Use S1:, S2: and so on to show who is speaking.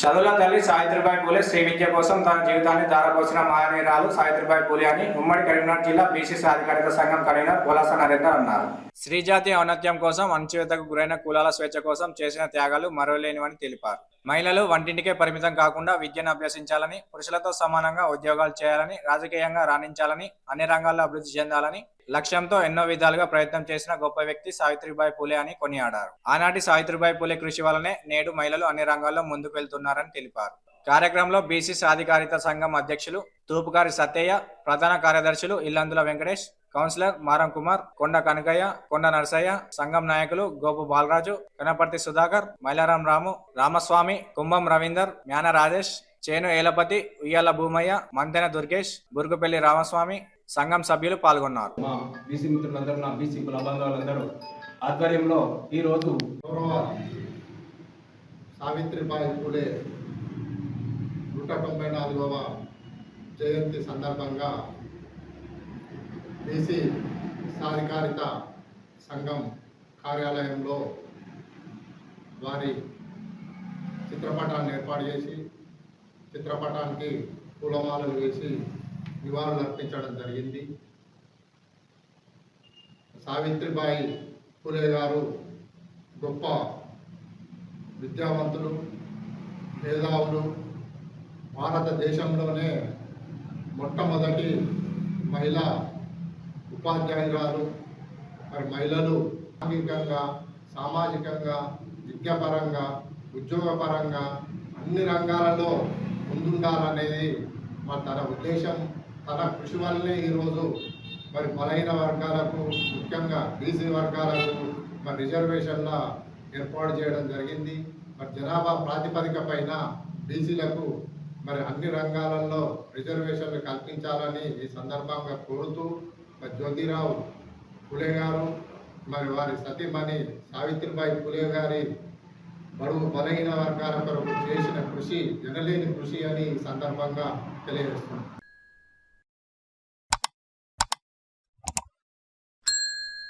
S1: చదువుల తల్లి సావిత్రిబాయి పూలే శ్రీ విద్య కోసం తన జీవితాన్ని ధారపోసిన మహనీయురాలు సావిత్రిబాయి పూలే అని ఉమ్మడి కరీంనగర్ జిల్లా బీసీ సాధికారిత సంఘం కన్వీనర్ పోలాస నరేందర్ అన్నారు. స్త్రీజాతి ఔన్నత్యం కోసం, అణచివేతకు గురైన కులాల స్వేచ్ఛ కోసం చేసిన త్యాగాలు మరువలేనివని తెలిపారు. మహిళలు వంటింటికే పరిమితం కాకుండా విద్యను అభ్యసించాలని, పురుషులతో సమానంగా ఉద్యోగాలు చేయాలని, రాజకీయంగా రాణించాలని, అన్ని రంగాల్లో అభివృద్ధి చెందాలని లక్ష్యంతో ఎన్నో విధాలుగా ప్రయత్నం చేసిన గొప్ప వ్యక్తి సావిత్రిబాయి పూలే అని కొనియాడారు. ఆనాటి సావిత్రిబాయి పూలే కృషి వల్లనే నేడు మహిళలు అన్ని రంగాల్లో ముందుకు వెళ్తున్నారని తెలిపారు. కార్యక్రమంలో బీసీ సాధికారిత సంఘం అధ్యక్షులు తూపుకారి సత్తయ్య, ప్రధాన కార్యదర్శులు ఇల్లందుల వెంకటేష్, కౌన్సిలర్ మారం కుమార్, కొండ కనకయ్య, కొండ నరసయ్య, సంఘం నాయకులు గోపు బాలరాజు, కనపర్తి సుధాకర్, మైలారం రాము, రామస్వామి, కుంభం రవీందర్, మ్యాన రాజేష్, చేను ఏలపతి, ఉయ్యాల భూమయ్య, మంతెన దుర్గేష్, బురుగుపల్లి రామస్వామి, సంఘం సభ్యులు పాల్గొన్నారు.
S2: మా బీసీ మిత్రులందరూ, నా బీసీ కుల బంధువులందరూ ఆధ్వర్యంలో ఈరోజు
S3: సావిత్రిబాయి పూలే 194వ జయంతి సందర్భంగా బీసీ సాధికారిత సంఘం కార్యాలయంలో వారి చిత్రపటాన్ని ఏర్పాటు చేసి చిత్రపటానికి పూలమాలలు వేసి నివాళులు అర్పించడం జరిగింది. సావిత్రిబాయి పూలే గారు గొప్ప విద్యావంతులు, మేధావులు, భారతదేశంలోనే మొట్టమొదటి మహిళా ఉపాధ్యాయురాలు. మరి మహిళలు సాంఘికంగా, సామాజికంగా, విద్యాపరంగా, ఉద్యోగపరంగా అన్ని రంగాలలో ముందుండాలనేది మరి తన ఉద్దేశం. తన కృషి వల్లనే ఈరోజు మరి బలహీన వర్గాలకు, ముఖ్యంగా బీసీ వర్గాలకు మరి రిజర్వేషన్ల ఏర్పాటు చేయడం జరిగింది. మరి జనాభా ప్రాతిపదిక పైన బీసీలకు మరి అన్ని రంగాలలో రిజర్వేషన్లు కల్పించాలని ఈ సందర్భంగా కోరుతూ మరి జ్యోతిరావు పూలే గారు మరి వారి సతీమణి సావిత్రిబాయి పూలే గారి బడుగు బలహీన వర్గాల కొరకు చేసిన కృషి ఎనలేని కృషి అని ఈ సందర్భంగా తెలియజేస్తున్నాం.